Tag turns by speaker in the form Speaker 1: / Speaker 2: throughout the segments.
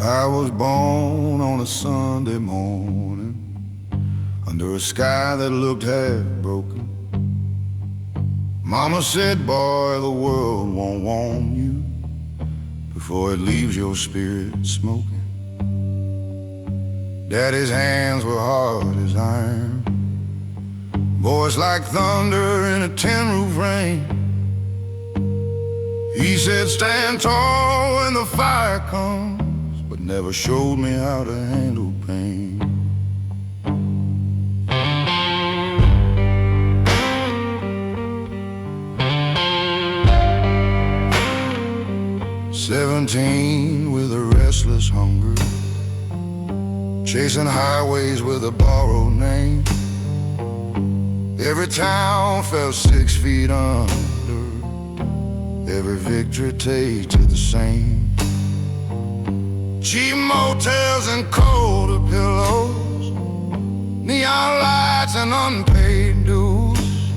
Speaker 1: I was born on a Sunday morning under a sky that looked half broken. Mama said, boy, the world won't warm you before it leaves your spirit smoking. Daddy's hands were hard as iron, voice like thunder in a tin-roof rain. He said, stand tall when the fire comes, but never showed me how to handle pain. "17 with a restless hunger, chasing highways with a borrowed name. Every town felt 6 feet under, every victory tasted the same. Cheap motels and colder pillows, neon lights and unpaid dues.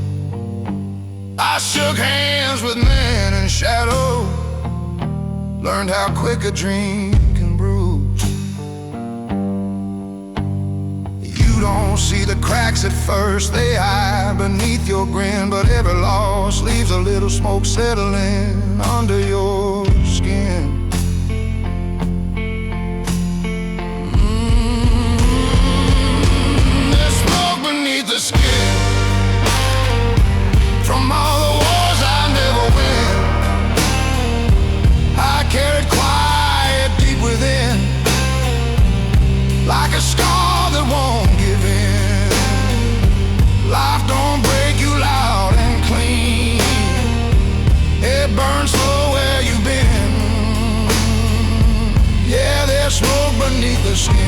Speaker 1: I shook hands with men in shadow, learned how quick a dream can bruise. You don't see the cracks at first, they hide beneath your grin, but every loss leaves a little smoke settling under your skin. There's smoke beneath the skin from all the wars I never win. I carried quiet deep within, like a scar that won't give in. Life don't break you loud and clean, it burns slow where you've been. Yeah, there's smoke beneath the skin.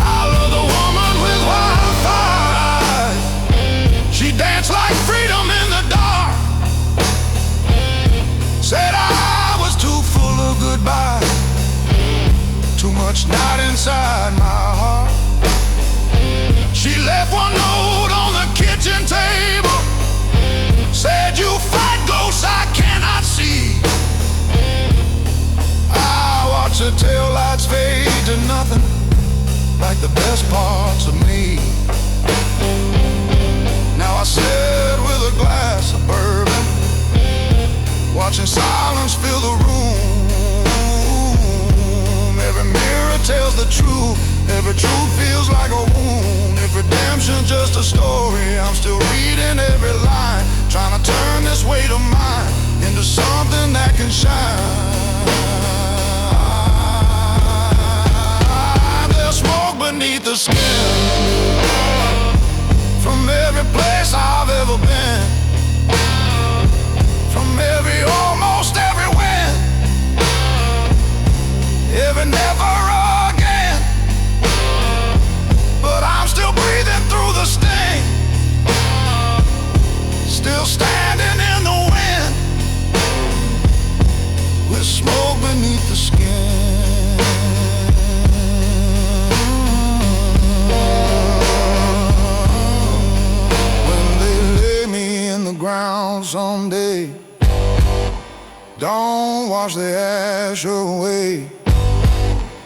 Speaker 1: I love the woman with wildfire eyes, she danced like freedom in the dark. Said I was too full of goodbye, too much night inside my heart. She left one note on the kitchen table, said you fight ghosts I cannot see. I watch the taillights fade to nothing, like the best parts of me. Now I sit with a glass of bourbon, watching silence fill the room. Every mirror tells the truth, every truth feels like a wound. If redemption's just a story, I'm still reading every line, trying to turn this weight of mine into something that can shine. There's smoke beneath the skin from every place I've ever been, from almost every win, every never again. But I'm still breathing through the sting, still standing in the wind, with smoke beneath the skin. When they lay me in the ground someday, don't wash the ash away.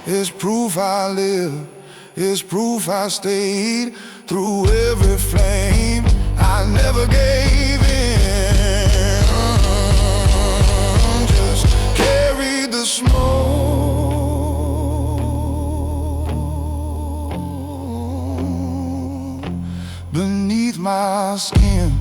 Speaker 1: It's proof I live, it's proof I stayed through every flame. I never gave in, just carried the smoke beneath my skin.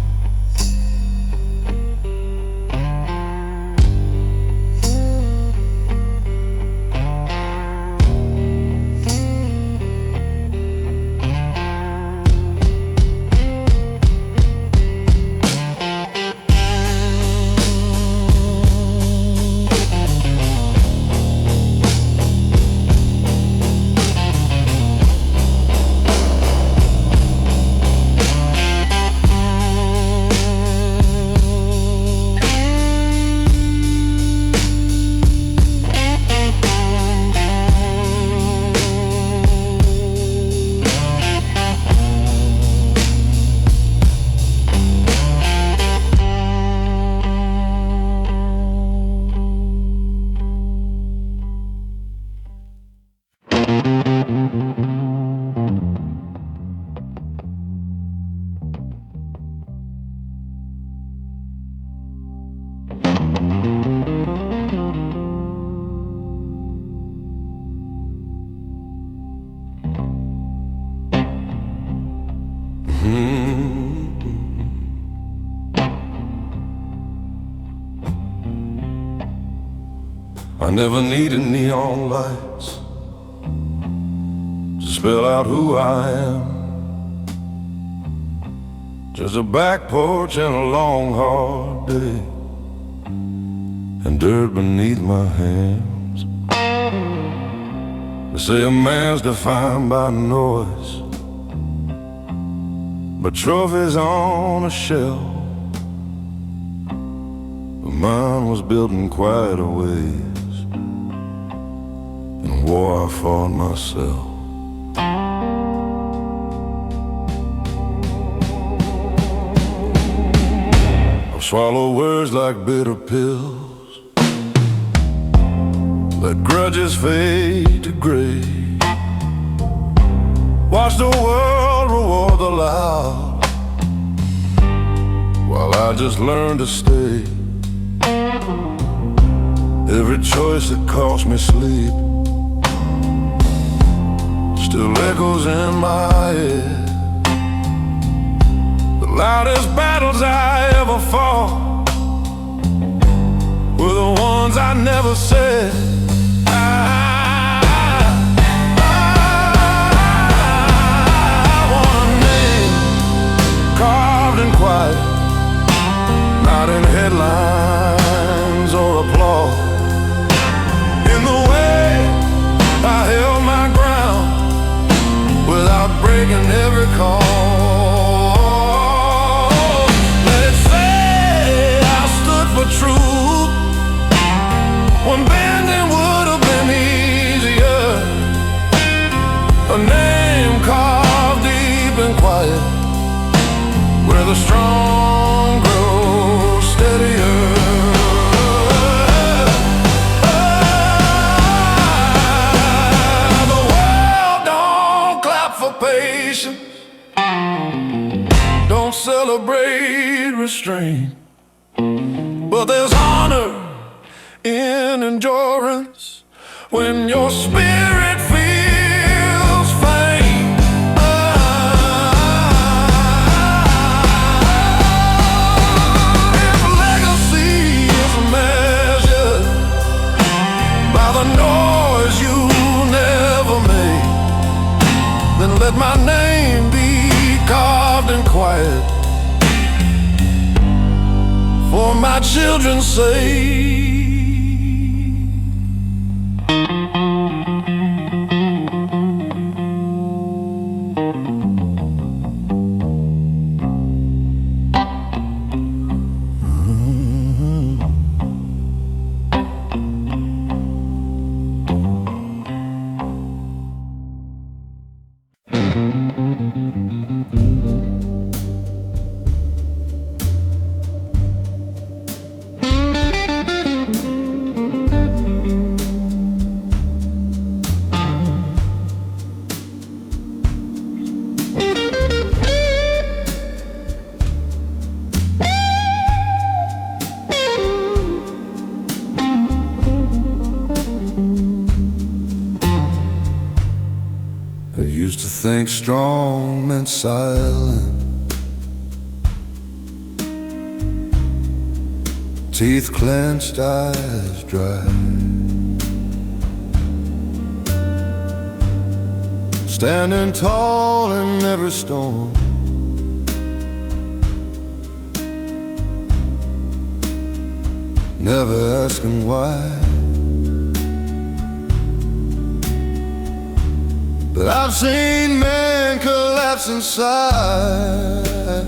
Speaker 1: I never needed neon lights to spell out who I am. Just a back porch and a long hard day, and dirt beneath my hands. They say a man's defined by noise, but trophies on a shelf. But mine was built in quieter ways, in a war I fought myself. I've swallowed words like bitter pills, let grudges fade to gray, watch the world reward the loud, while I just learned to stay. Every choice that cost me sleep still echoes in my head. The loudest battles I ever fought were the ones I never said. I want a name carved in quiet, not in headlines or applause. In the way I held my ground without breaking every call. Let's say I stood for truth when bending would have been easier. A name carved deep and quiet, where the strong grow steadier. The world don't clap for patience, don't celebrate restraint, but there's honor in endurance when your spirit feels faint. If legacy is measured by the noise you never made, then let my name be carved in quiet for my children's sake. I used to think strong meant silent, teeth clenched, eyes dry, standing tall in every storm, never asking why. But I've seen men collapse inside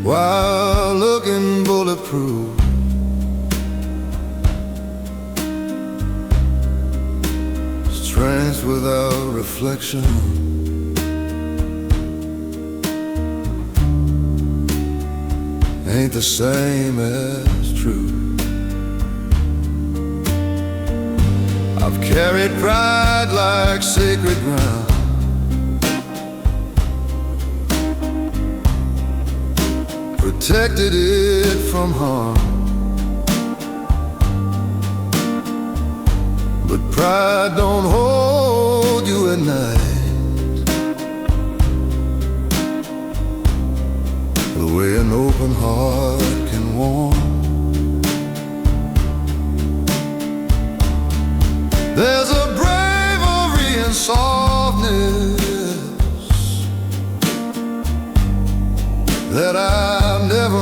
Speaker 1: while looking bulletproof. Strength without reflection, ain't the same as truth. I've carried pride like sacred ground, protected it from harm. But pride don't hold you at night the way an open heart can warm. that I've never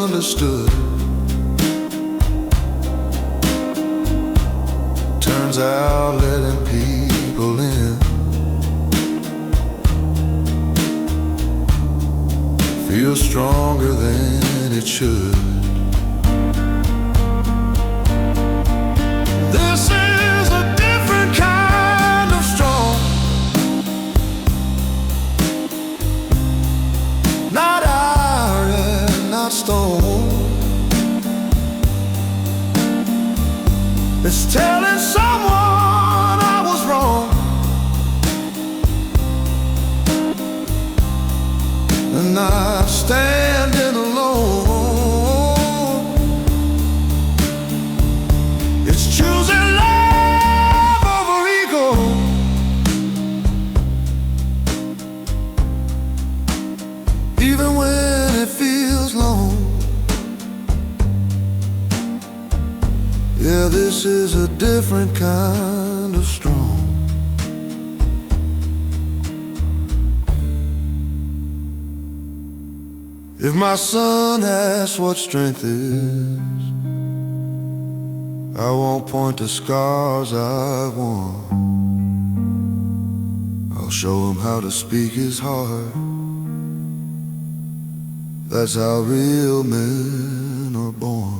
Speaker 1: understood. Turns out letting people in feels stronger than it should. This is a different kind of strong, not iron, not stone. It's telling someone I was wrong, and I'm standing alone. It's choosing love over ego, even when it feels long. Yeah, this is a different kind of strong. If my son asks what strength is, I won't point to scars I've worn. I'll show him how to speak his heart. That's how real men are born.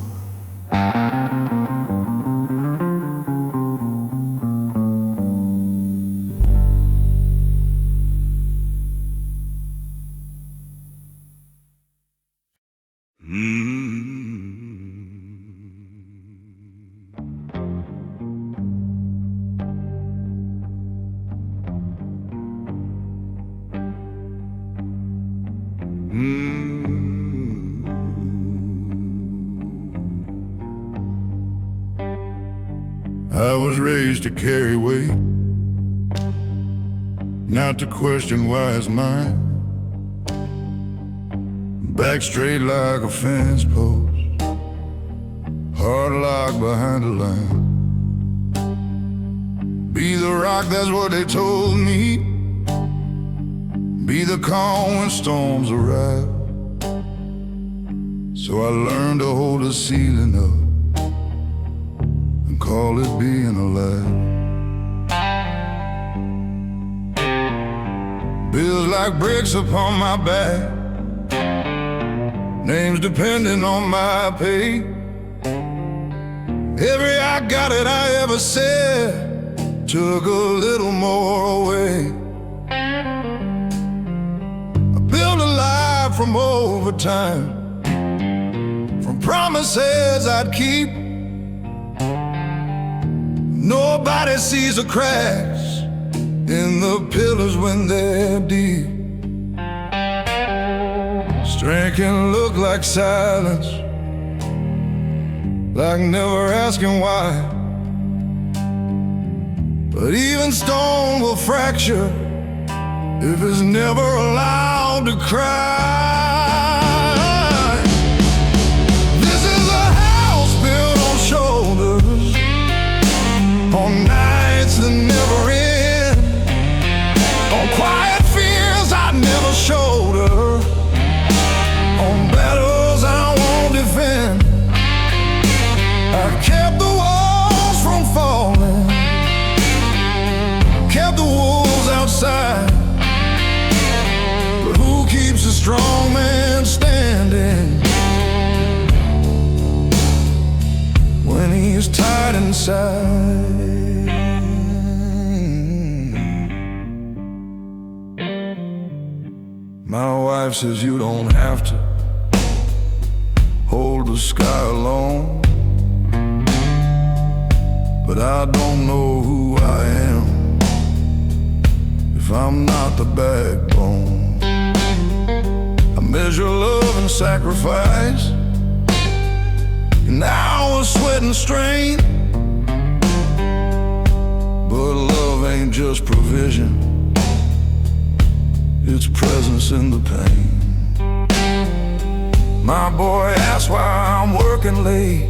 Speaker 1: I was raised to carry weight, not to question why it's mine. Back straight like a fence post, hard locked behind a line. Be the rock, that's what they told me. Be the calm when storms arrive. So I learned to hold the ceiling up, call it being alive. Bills like bricks upon my back, names depending on my pay. Every I got it I ever said took a little more away. I built a life from overtime, from promises I'd keep. Nobody sees the cracks in the pillars when they're deep. Strength can look like silence, like never asking why. But even stone will fracture if it's never allowed to cry. This is a house built on shoulders, on nights that never end, on quiet fears I never showed her, on battles I won't defend. I kept the walls from falling, kept the wolves outside. But who keeps a strong man standing when he's tied inside? My wife says you don't have to hold the sky alone, but I don't know who I am if I'm not the backbone. I measure love and sacrifice, an hour sweat and strain. But love ain't just provision, it's presence in the pain. My boy asks why I'm working late,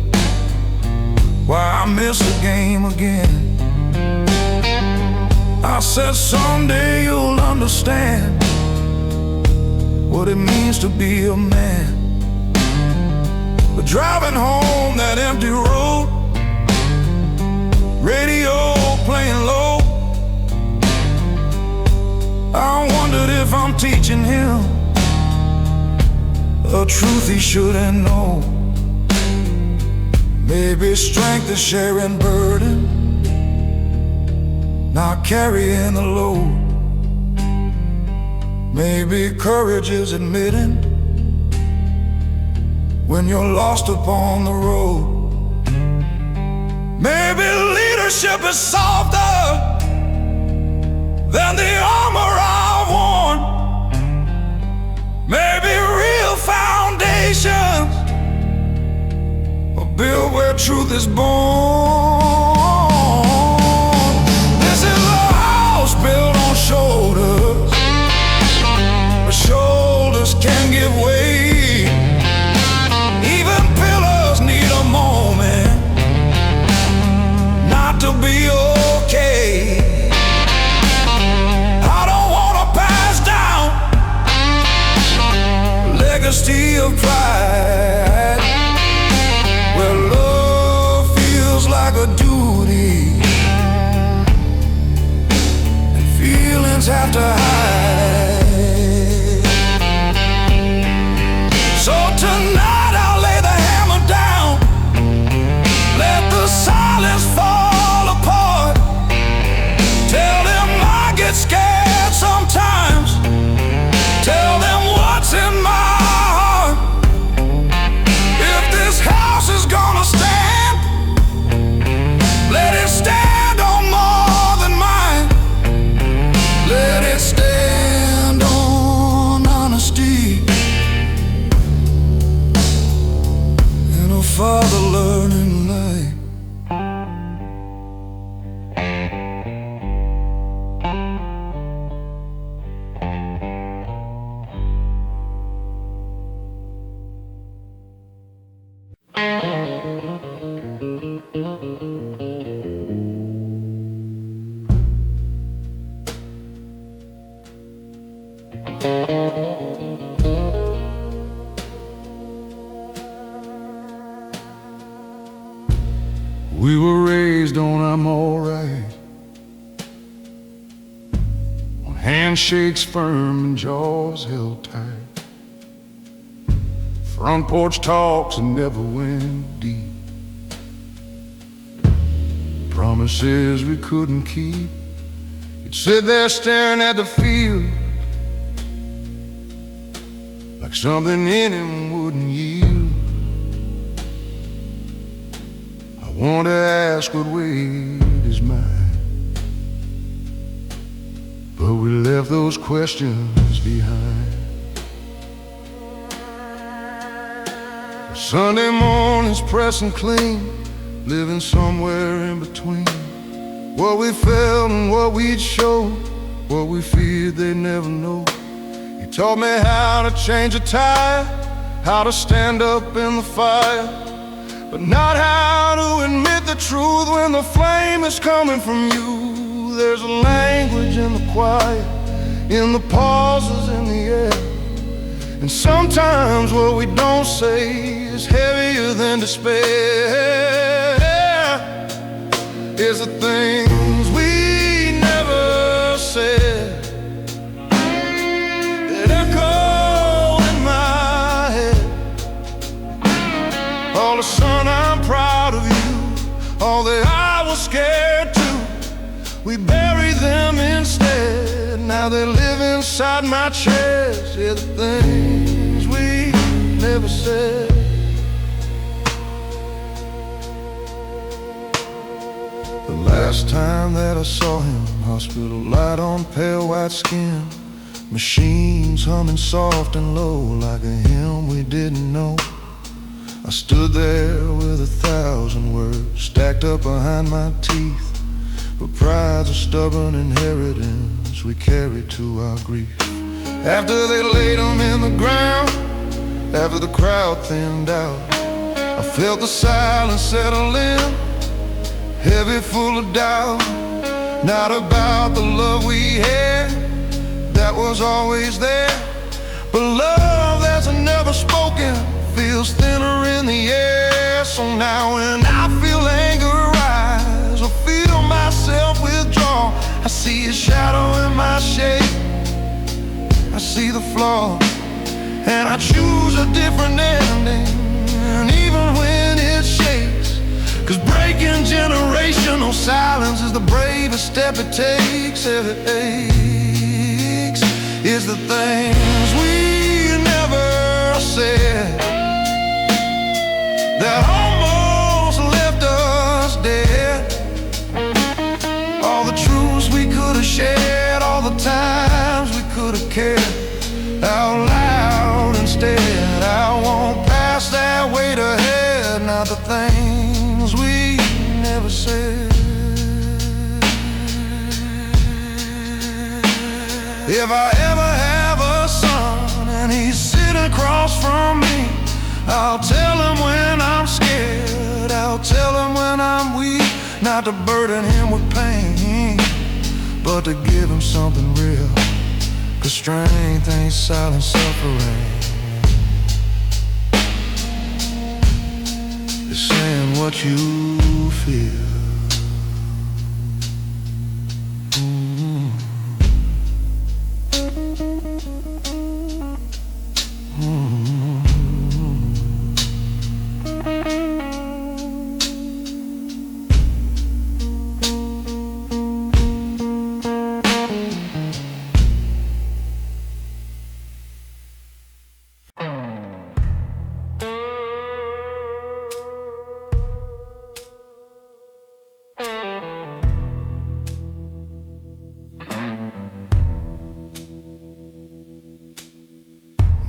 Speaker 1: why I miss the game again. I said someday you'll understand what it means to be a man. But driving home that empty road, radio playing low, I wondered if I'm teaching him a truth he shouldn't know. Maybe strength is sharing burden, not carrying the load. Maybe courage is admitting when you're lost upon the road. Maybe leadership is softer than the armor I've worn. Maybe real foundations are built where truth is born. This is a house built on shoulders, but shoulders can give way. Even pillars need a moment not to be okay. Legacy of pride, where love feels like a duty and feelings have to hide. So tonight I'll lay the hammer down, let the silence fall apart. Tell them I get scared sometimes, tell them what's in my heart. If this house is gonna stand, let it stand on more than mine. Let it stand on honesty and a father learning life. We were raised on I'm alright, on handshakes firm and jaws held tight, front porch talks and never went deep, promises we couldn't keep. You'd sit there staring at the field like something in him wouldn't yield. I want to ask what weight is mine, but we left those questions behind. Sunday mornings pressing clean, living somewhere in between what we felt and what we'd show, what we feared they'd never know. He taught me how to change a tire, how to stand up in the fire, but not how to admit the truth when the flame is coming from you. There's a language in the quiet, in the pauses in the air, and sometimes what we don't say is heavier than despair. Is the things we never said that echo in my head. All the son, I'm proud of you, all that I was scared to, we bury them instead. Now they live inside my chest. Yeah, the things we never said. The last time that I saw him, hospital light on pale white skin, machines humming soft and low like a hymn we didn't know. I stood there with 1,000 words stacked up behind my teeth, but pride's a stubborn inheritance we carry to our grief. After they laid him in the ground, after the crowd thinned out, I felt the silence settle in, heavy, full of doubt. Not about the love we had that was always there, but love So now when I feel anger rise or feel myself withdraw, I see a shadow in my shape, I see the flaw, and I choose a different ending, and even when it shakes. 'Cause breaking generational silence is the bravest step it takes. Is the things we never said that almost left us dead. All the truths we could have shared, all the times we could have cared out loud instead. I won't pass that weight ahead, not the things we never said. If I ever have a son and he's sitting across from me, I'll tell him when I'm scared, I'll tell him when I'm weak, not to burden him with pain, but to give him something real. 'Cause strength ain't silent suffering, it's saying what you feel.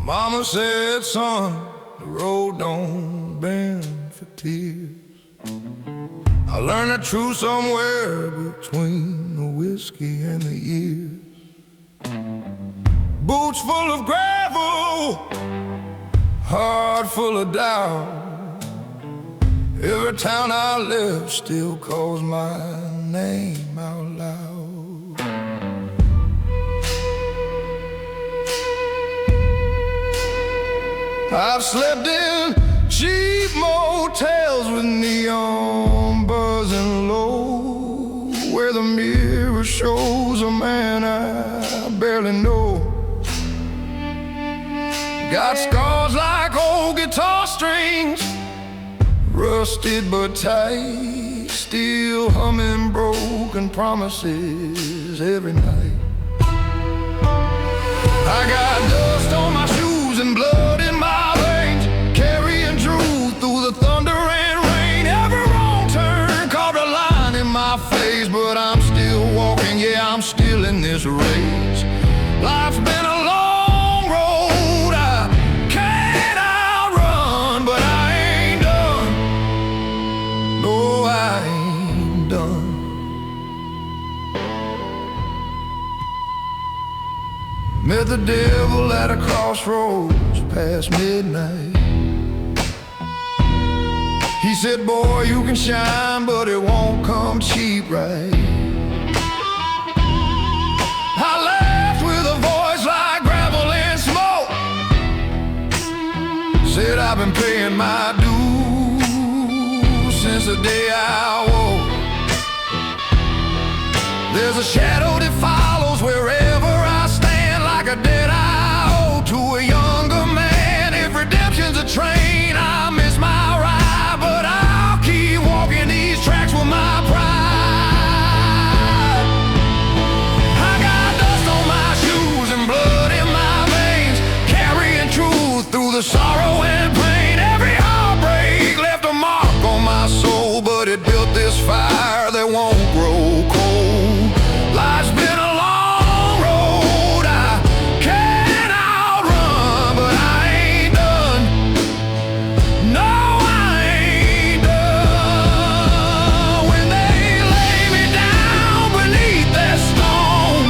Speaker 1: Mama said, son, the road don't bend for tears. I learned the truth somewhere between the whiskey and the years. Boots full of gravel, heart full of doubt. Every town I left still calls my name out loud. I've slept in cheap motels with neon buzzing low, where the mirror shows a man I barely know. Got scars like old guitar strings, rusted but tight, still humming broken promises every night. I got dust on my shoes and blood in my veins, carrying truth through the thunder and rain. Every wrong turn carved a line in my face, but I'm still walking, yeah, I'm still in this race. Life's been a long road I can't outrun, but I ain't done. No, I ain't done. Met the devil at a crossroads past midnight. He said, boy, you can shine, but it won't come cheap, right? I laughed with a voice like gravel and smoke, said I've been paying my dues since the day I woke. There's a shadow that follows wherever I stand, like a dead eye owed to a younger man. If redemption's a train, I miss my ride, but I'll keep walking these tracks with my pride. I got dust on my shoes and blood in my veins, carrying truth through the sorrow and pain. Every heartbreak left a mark on my soul, but it built this fire that won't grow cold. Life's been a long road I can't outrun, but I ain't done. No, I ain't done. When they lay me down beneath that stone,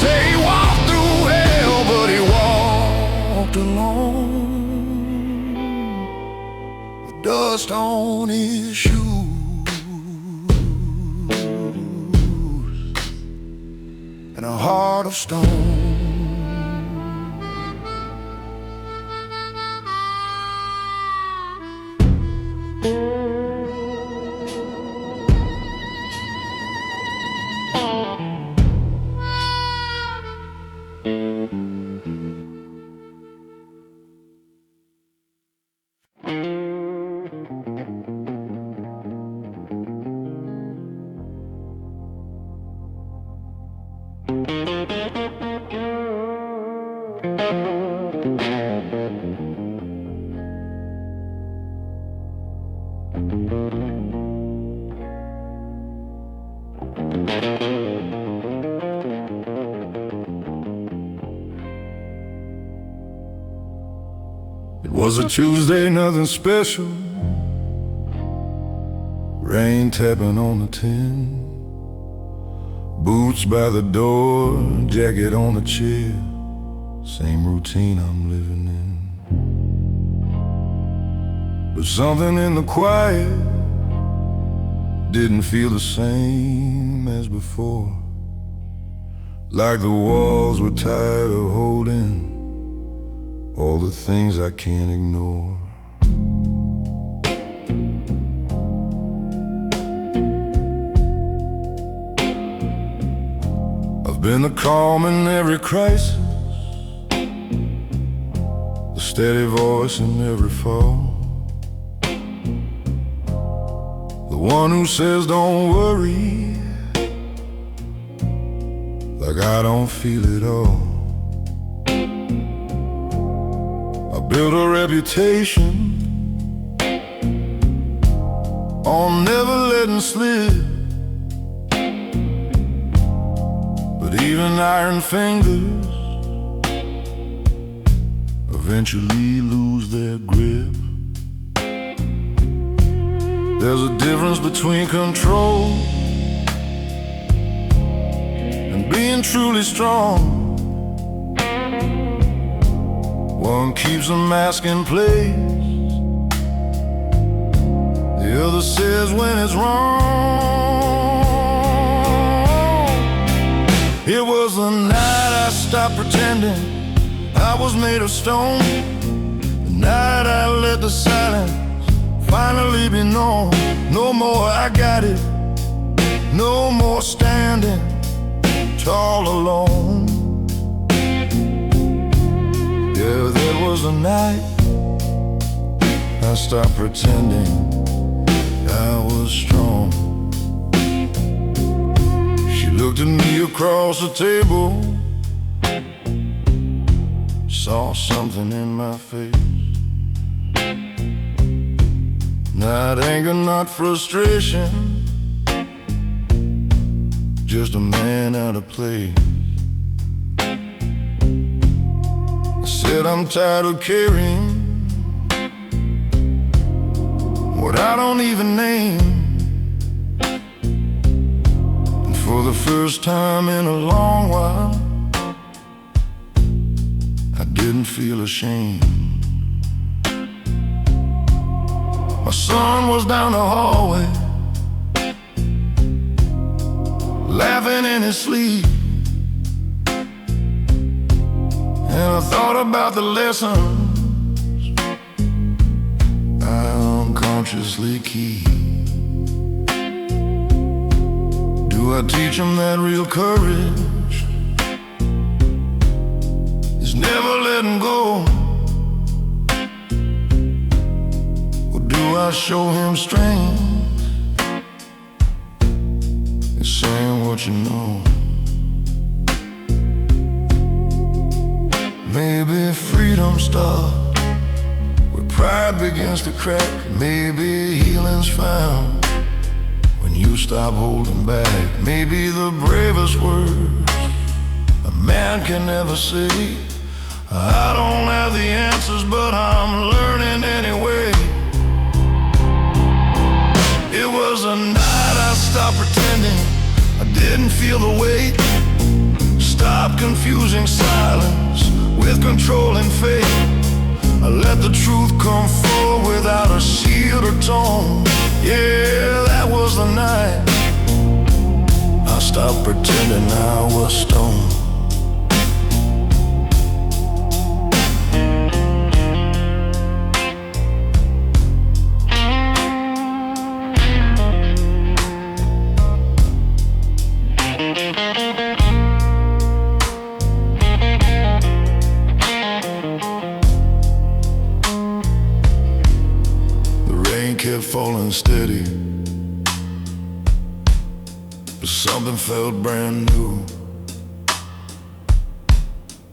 Speaker 1: say he walked through hell, but he walked alone, with dust on his shoes and a heart of stone. Was a Tuesday, nothing special. Rain tapping on the tin. Boots by the door, jacket on the chair. Same routine I'm living in. But something in the quiet didn't feel the same as before. Like the walls were tired of holding all the things I can't ignore. I've been the calm in every crisis, the steady voice in every fall, the one who says don't worry, like I don't feel it all. I built a reputation on never letting slip, but even iron fingers eventually lose their grip. There's a difference between control and being truly strong. One keeps a mask in place, the other says when it's wrong. It was the night I stopped pretending I was made of stone, the night I let the silence finally be known. No more I got it, no more standing tall alone. Yeah, that was the night I stopped pretending I was strong. She looked at me across the table, saw something in my face. Not anger, not frustration, just a man out of place. I said I'm tired of carrying what I don't even name. And for the first time in a long while, I didn't feel ashamed. My son was down the hallway, laughing in his sleep, and I thought about the lessons I unconsciously keep. Do I teach him that real courage is never letting go? Do I show him strength? It's saying what you know. Maybe freedom starts where pride begins to crack. Maybe healing's found when you stop holding back. Maybe the bravest words a man can ever say. I don't have the answers, but I'm learning anyway. It was a night I stopped pretending I didn't feel the weight. Stop confusing silence with control and faith. I let the truth come forward without a shield or tone. Yeah, that was the night I stopped pretending I was stoned. Kept falling steady, but something felt brand new.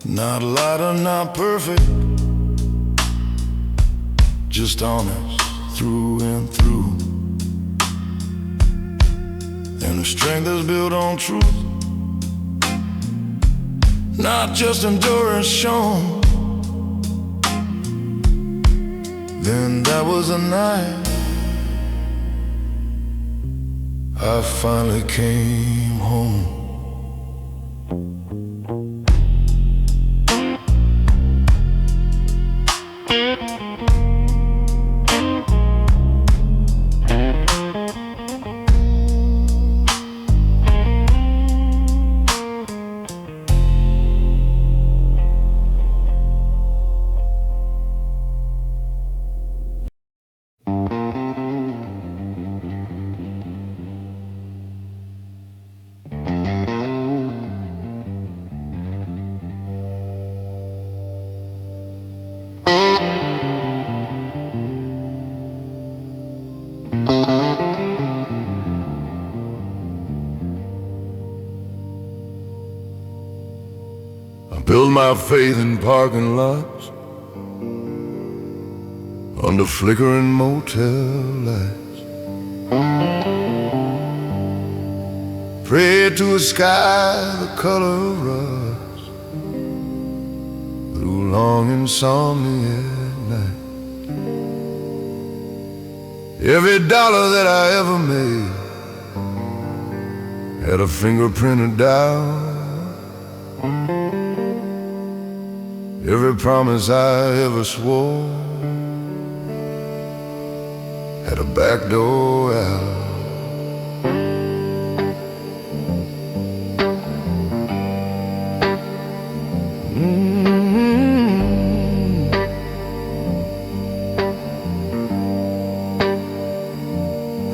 Speaker 1: Not lighter, not perfect, just honest through and through. And the strength is built on truth, not just endurance shown. Then there was a night I finally came home. Build my faith in parking lots, under flickering motel lights. Pray to a sky the color of rust, through long insomnia at night. Every dollar that I ever made had a fingerprint of doubt. Every promise I ever swore had a back door out.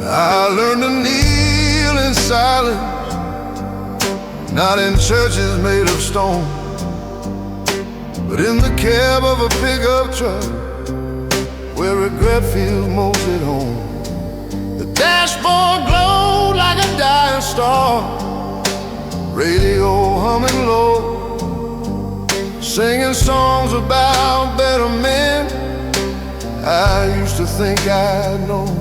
Speaker 1: I learned to kneel in silence, not in churches made of stone, but in the cab of a pickup truck, where regret feels most at home. The dashboard glowed like a dying star, radio humming low, singing songs about better men I used to think I'd known.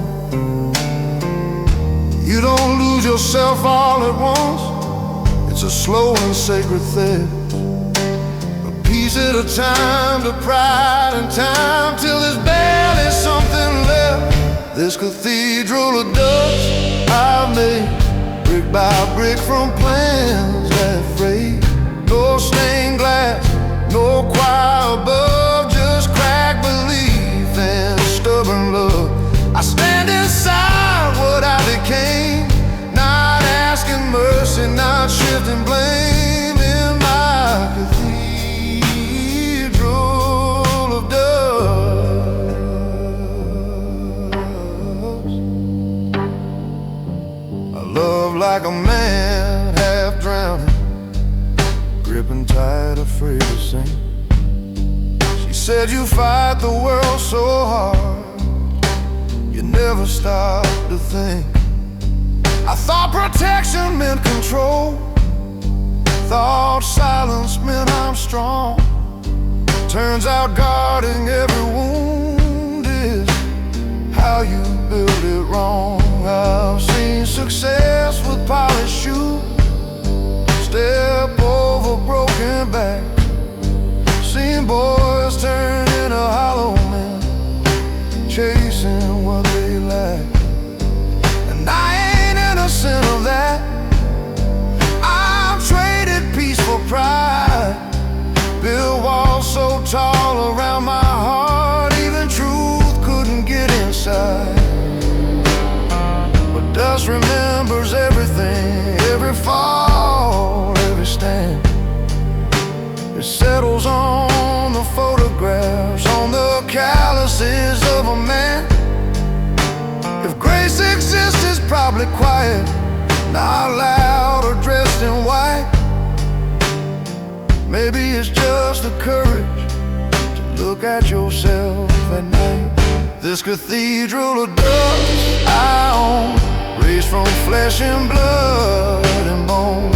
Speaker 1: You don't lose yourself all at once, it's a slow and sacred thing. Piece at a time, to pride and time, till there's barely something left. This cathedral of dust I've made, brick by brick from plans that frayed. No stained glass, no choir above, just cracked belief and stubborn love. I stand inside what I became, not asking mercy, not shifting blame in my cathedral. Love like a man half drowning, gripping tight, afraid to sink. She said you fight the world so hard, you never stop to think. I thought protection meant control, thought silence meant I'm strong. Turns out guarding every wound is how you build it wrong. I've seen success with polished shoes step over broken back, seen boys turn into hollow men, chasing what they lack. And I ain't innocent of that. I've traded peace for pride, built walls so tall around my heart, even truth couldn't get inside. Dust remembers everything, every fall, every stand. It settles on the photographs, on the calluses of a man. If grace exists, it's probably quiet, not loud or dressed in white. Maybe it's just the courage to look at yourself at night. This cathedral of dust I own, raised from flesh and blood and bone.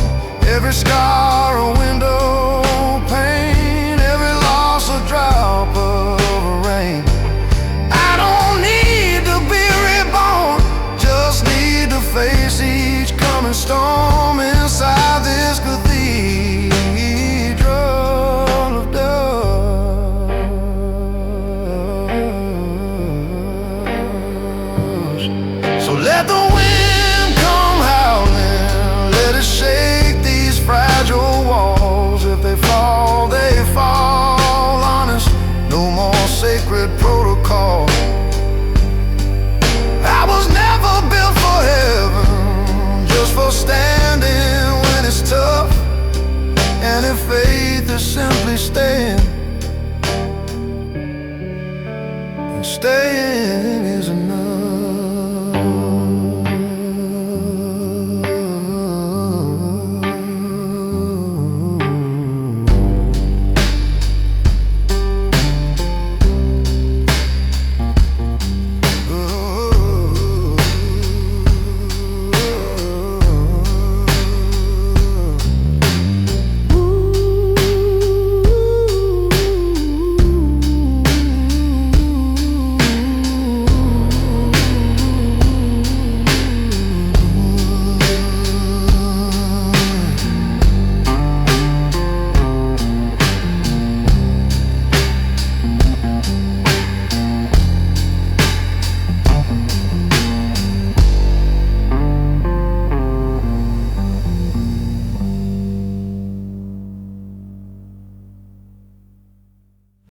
Speaker 1: Every scar a window pane, every loss a drop of rain. I don't need to be reborn, just need to face each coming storm inside this cathedral of dust. understand.